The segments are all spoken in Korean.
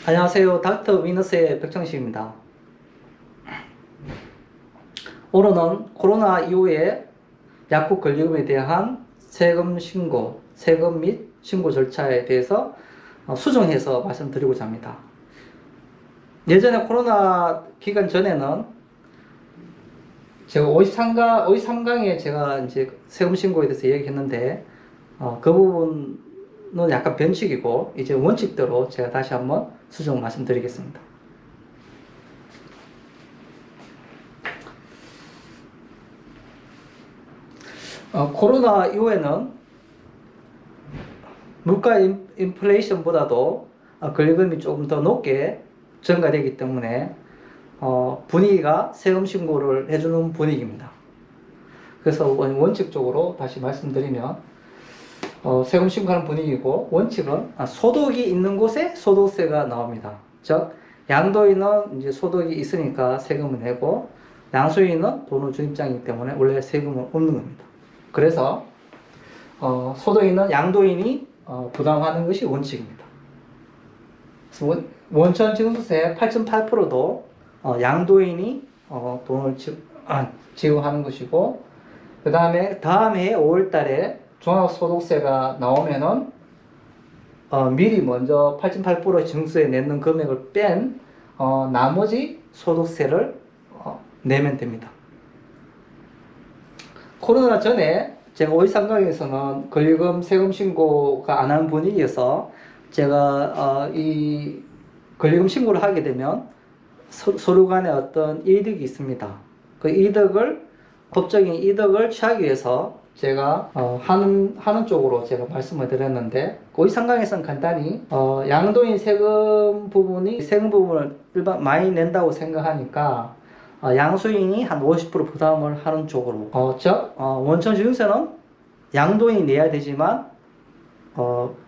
안녕하세요. 닥터 위너스의 백정식입니다. 오늘은 코로나 이후에 약국 권리금에 대한 세금 신고, 세금 및 신고 절차에 대해서 수정해서 말씀드리고자 합니다. 예전에 코로나 기간 전에는 제가 53강에 제가 이제 세금 신고에 대해서 얘기했는데, 그 부분은 약간 변칙이고, 이제 원칙대로 제가 다시 한번 수정 말씀드리겠습니다. 코로나 이후에는 물가 인플레이션보다도 권리금이 조금 더 높게 증가되기 때문에 분위기가 세금 신고를 해주는 분위기입니다. 그래서 원칙적으로 다시 말씀드리면 세금 신고하는 분위기고, 원칙은 소득이 있는 곳에 소득세가 나옵니다. 즉 양도인은 이제 소득이 있으니까 세금을 내고, 양수인은 돈을 준 입장이기 때문에 원래 세금은 없는 겁니다. 그래서 소득 있는 양도인이 부담하는 것이 원칙입니다. 원천 징수세 8.8%도 양도인이 돈을 지급하는 것이고, 그 다음에 다음 해 5월 달에 종합소득세가 나오면은 미리 먼저 8.8% 징수에 내는 금액을 뺀 나머지 소득세를 내면 됩니다. 코로나 전에 제가 5.13강에서는 권리금 세금 신고가 안 하는 분위기여서 제가 이 권리금 신고를 하게 되면 서로 간에 어떤 이득이 있습니다. 그 이득을, 법적인 이득을 취하기 위해서 제가 하는 쪽으로 제가 말씀을 드렸는데, 5.13강에서는 간단히 양도인 세금 부분을 일반 많이 낸다고 생각하니까 양수인이 한 50% 부담을 하는 쪽으로, 즉 원천 징수세는 양도인이 내야 되지만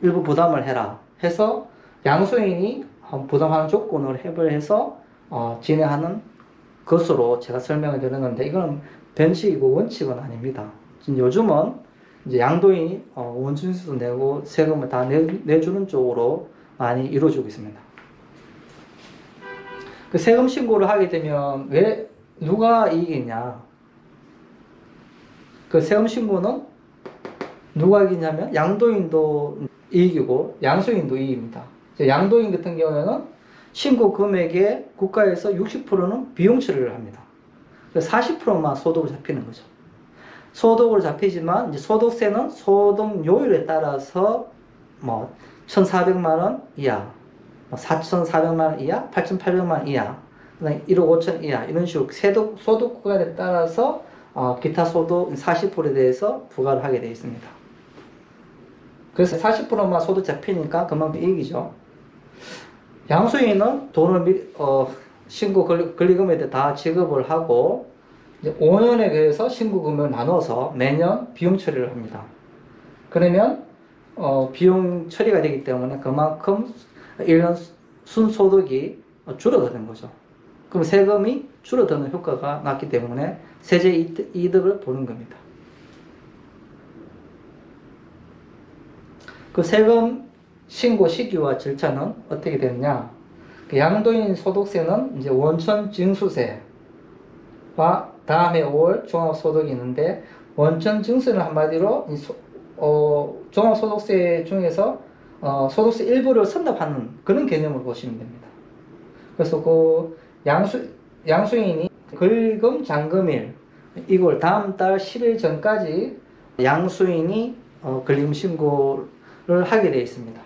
일부 부담을 해라 해서 양수인이 부담하는 조건을 해서 진행하는 것으로 제가 설명을 드렸는데, 이건 변칙이고 원칙은 아닙니다. 요즘은 이제 양도인이 원천 징수도 내고 세금을 다 내주는 쪽으로 많이 이루어지고 있습니다. 그 세금 신고를 하게 되면 왜 누가 이익이냐? 그 세금 신고는 누가 이익이냐면 양도인도 이익이고 양수인도 이익입니다. 양도인 같은 경우에는 신고 금액의 국가에서 60%는 비용 처리를 합니다. 40%만 소득으로 잡히는 거죠. 소득으로 잡히지만 이제 소득세는 소득요율에 따라서 1,400만 원 이하, 4,400만 원 이하, 8,800만 원 이하, 1억 5천 이하, 이런 식으로 소득 구간에 따라서 기타 소득 40%에 대해서 부과를 하게 되어 있습니다. 그래서 40%만 소득 잡히니까 그만큼 이익이죠. 양수인은 돈을 신고 권리금에 대해 다 지급을 하고, 이제 5년에 대해서 신고금을 나눠서 매년 비용 처리를 합니다. 그러면 비용 처리가 되기 때문에 그만큼 1년 순소득이 줄어드는 거죠. 그럼 세금이 줄어드는 효과가 났기 때문에 세제 이득을 보는 겁니다. 그 세금 신고 시기와 절차는 어떻게 되느냐? 그 양도인 소득세는 이제 원천 징수세와 다음에 5월 종합소득이 있는데, 원천 징수는 한마디로 종합소득세 중에서 소득세 일부를 선납하는 그런 개념으로 보시면 됩니다. 그래서 그 양수인이 권리금 잔금일, 이걸 다음 달 10일 전까지 양수인이 권리금 신고를 하게 되어 있습니다.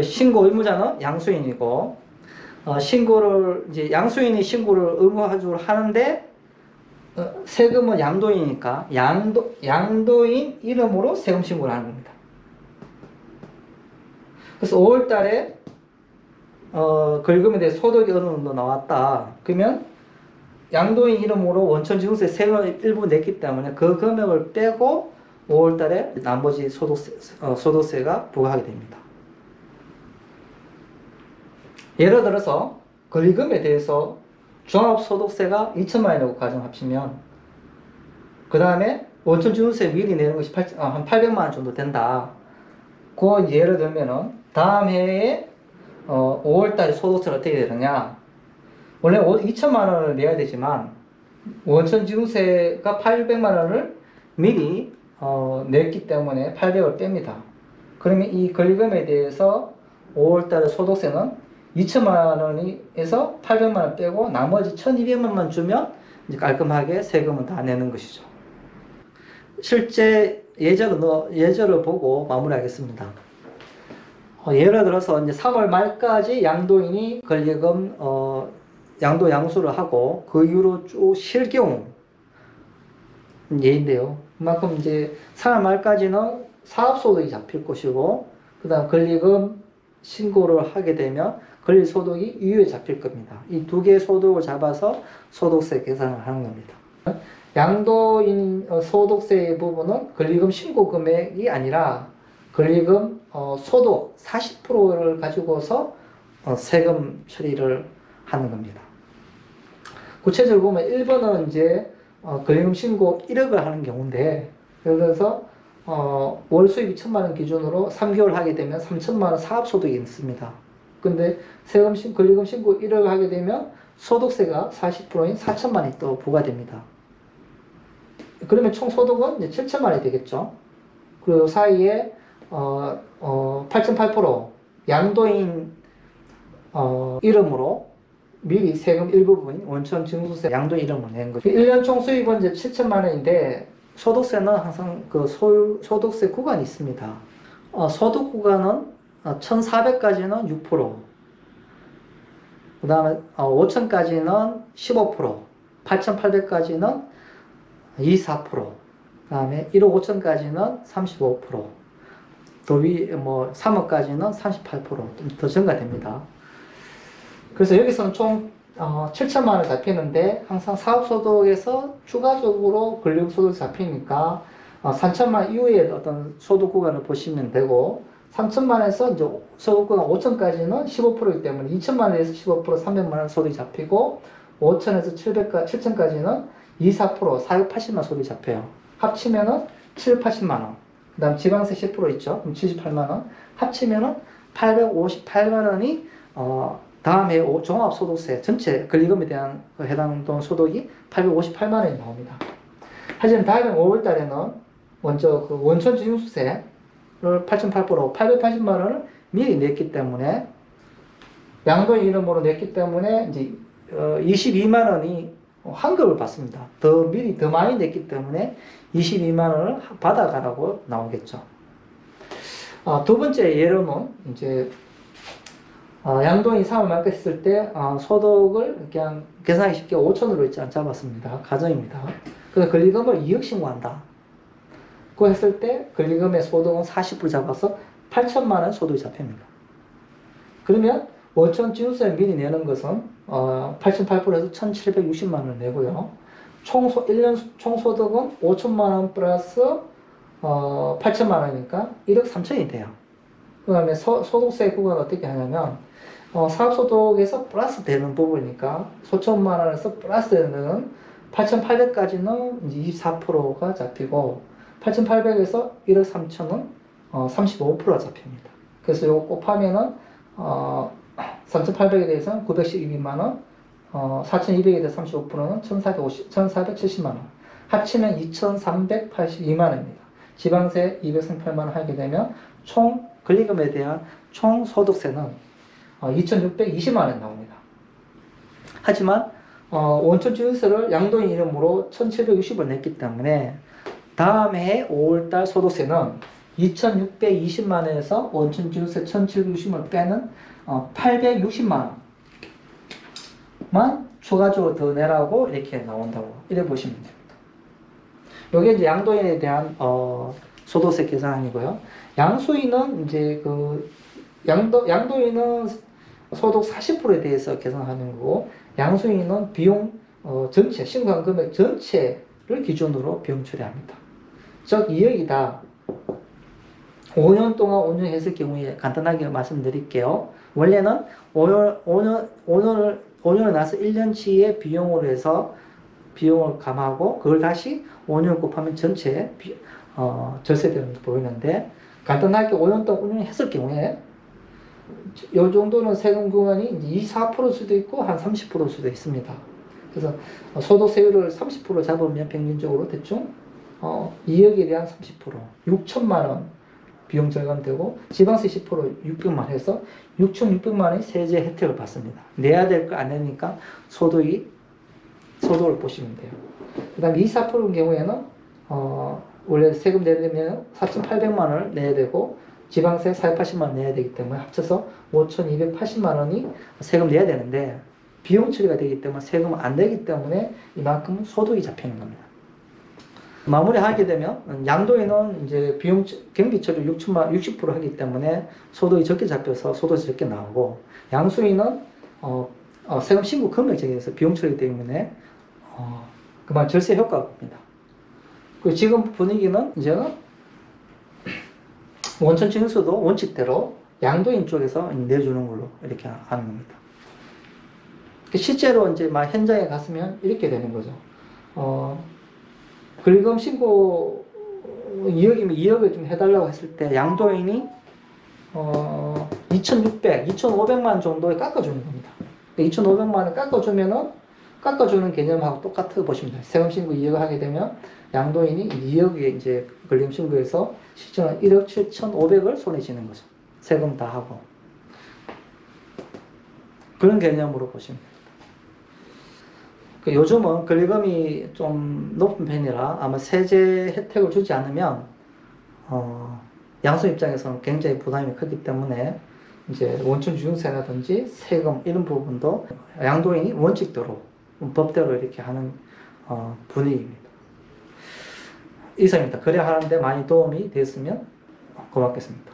신고 의무자는 양수인이고, 이제 양수인이 신고를 의무화적으로 하는데, 세금은 양도인이니까 양도인 이름으로 세금 신고를 하는 겁니다. 그래서 5월 달에 권리금에 대해 소득이 어느 정도 나왔다. 그러면 양도인 이름으로 원천징수세 세금을 일부 냈기 때문에 그 금액을 빼고 5월 달에 나머지 소득세가 부과하게 됩니다. 예를 들어서 권리금에 대해서 종합소득세가 2천만 원이라고 가정 합치면, 그 다음에 원천징수세 미리 내는 것이 한 800만 원 정도 된다. 그 예를 들면은 다음 해에 5월 달에 소득세는 어떻게 되느냐? 원래 2천만 원을 내야 되지만 원천지유세가 800만 원을 미리 냈기 때문에 800을 뺍니다. 그러면 이 권리금에 대해서 5월 달에 소득세는 2천만 원에서 800만 원 빼고 나머지 1200만 원 주면 이제 깔끔하게 세금은 다 내는 것이죠. 실제 예절을 보고 마무리하겠습니다. 예를 들어서 이제 3월 말까지 양도인이 권리금 양도 양수를 하고 그 이후로 쭉 쉴 경우 예인데요. 그만큼 이제 3월 말까지는 사업소득이 잡힐 것이고 그 다음 권리금 신고를 하게 되면 권리소득이 이후에 잡힐 겁니다. 이 두 개의 소득을 잡아서 소득세 계산을 하는 겁니다. 양도인 소득세의 부분은 권리금 신고 금액이 아니라 권리금 소득 40%를 가지고서 세금 처리를 하는 겁니다. 구체적으로 보면 1번은 이제 권리금 신고 1억을 하는 경우인데 예를 들어서 월 수입이 1천만 원 기준으로 3개월 하게 되면 3천만 원 사업소득이 있습니다. 근데 권리금 신고 1억을 하게 되면 소득세가 40%인 4천만 원이 또 부과됩니다. 그러면 총 소득은 이제 7천만 원이 되겠죠. 그리고 사이에 8.8% 양도인 이름으로 미리 세금 일부분 원천징수세 양도인 이름으로 낸 거죠. 1년 총 수입은 이제 7천만 원인데 소득세는 항상 그 소득세 구간이 있습니다. 소득 구간은 1,400까지는 6%, 그 다음에 5천까지는 15%, 8,800까지는 24%, 그 다음에 1억 5천까지는 35%, 더 3억까지는 38% 좀 더 증가됩니다. 그래서 여기서는 총 7천만 원 잡히는데 항상 사업소득에서 추가적으로 권리소득이 잡히니까 3천만 원 이후에 어떤 소득 구간을 보시면 되고 3천만 원에서 이제 소득 구간 5천까지는 15%이기 때문에 2천만 원에서 15% 300만 원 소득이 잡히고 5천에서 7천까지는 24% 480만 원 소득이 잡혀요. 합치면은 780만 원. 그 다음 지방세 10% 있죠. 그럼 78만 원. 합치면은 858만 원이 다음 해 종합소득세 전체 권리금에 대한 해당되는 소득이 858만 원이 나옵니다. 하지만 다음 5월 달에는 먼저 그 원천징수세를 8.8% 880만 원을 미리 냈기 때문에 양도인 이름으로 냈기 때문에 이제 22만 원이 환급을 받습니다. 미리 더 많이 냈기 때문에 22만 원을 받아가라고 나오겠죠. 두 번째 예로는 이제 양도인이 3월 말까 했을 때 소득을 그냥 계산하기 쉽게 5천으로 일단 잡았습니다. 가정입니다. 그래서 권리금을 2억 신고한다. 그거 했을 때 권리금의 소득은 40% 잡아서 8천만 원 소득이 잡힙니다. 그러면 원천징수세를 미리 내는 것은 8.8%에서 1,760만 원을 내고요. 1년 총소득은 5천만 원 플러스 8천만 원이니까 1억 3천이 돼요. 그 다음에 소득세 구간은 어떻게 하냐면 사업소득에서 플러스 되는 부분이니까 소천만 원에서 플러스 되는 8,800까지는 이제 24%가 잡히고 8,800에서 1억 3천은 35%가 잡힙니다. 그래서 이거 곱하면은 3,800에 대해서는 912만 원, 4,200에 대해서 35%는 1,470만 원. 합치면 2,382만 원입니다. 지방세 238만 원 하게 되면 총 권리금에 대한 총 소득세는 2,620만 원 나옵니다. 하지만 원천징수세를 양도인 이름으로 1,760을 냈기 때문에 다음 해 5월달 소득세는 2,620만 원에서 원천징수세 1,760을 빼는 860만 원만 추가적으로 더 내라고 이렇게 나온다고 이래 보시면 됩니다. 이게 이제 양도인에 대한 소득세 계산이고요. 양수인은 이제 양도인은 소득 40%에 대해서 계산하는 거고 양수인은 비용 전체 신고한 금액 전체를 기준으로 비용 처리합니다. 즉 2억이다. 5년 동안 운영했을 경우에 간단하게 말씀드릴게요. 원래는 5년을 나서 1년치의 비용으로 해서 비용을 감하고 그걸 다시 5년 곱하면 전체 절세되는 게 보이는데 간단하게 5년 동안 운영했을 경우에 요 정도는 세금 구간이 이제 24%일 수도 있고 한 30%일 수도 있습니다. 그래서 소득세율을 30% 잡으면 평균적으로 대충 2억에 대한 30% 6천만 원 비용 절감되고 지방세 10% 600만 해서 6,600만 원의 세제 혜택을 받습니다. 내야 될 거 안 내니까 소득을 보시면 돼요. 그 다음에 24%인 경우에는 원래 세금 내려면 4,800만 원을 내야 되고 지방세 480만 원 내야 되기 때문에 합쳐서 5,280만 원이 세금 내야 되는데 비용 처리가 되기 때문에 세금은 안 내기 때문에 이만큼 소득이 잡히는 겁니다. 마무리하게 되면 양도인은 이제 비용 경비 처리 60% 하기 때문에 소득이 적게 잡혀서 소득이 적게 나오고 양수인은 세금 신고 금액 정해서 비용 처리 때문에 그만 절세 효과가 옵니다. 그리고 지금 분위기는 이제는 원천 징수도 원칙대로 양도인 쪽에서 내주는 걸로 이렇게 하는 겁니다. 실제로 이제 막 현장에 갔으면 이렇게 되는 거죠. 권리금 신고 2억이면 2억을 좀 해달라고 했을 때 양도인이 2,600, 2,500만 원 정도에 깎아주는 겁니다. 2,500만 원 깎아주면은 깎아주는 개념하고 똑같아 보시면 돼요. 세금 신고 2억을 하게 되면 양도인이 2억에 이제 권리금 신고해서 실제로는 1억 7,500을 손에 쥐는 거죠. 세금 다 하고. 그런 개념으로 보시면 됩니다. 요즘은 권리금이 좀 높은 편이라 아마 세제 혜택을 주지 않으면 양수 입장에서는 굉장히 부담이 크기 때문에 이제 원천주증세라든지 세금 이런 부분도 양도인이 원칙대로 법대로 이렇게 하는 분위기입니다. 이상입니다. 거래하는데 많이 도움이 됐으면 고맙겠습니다.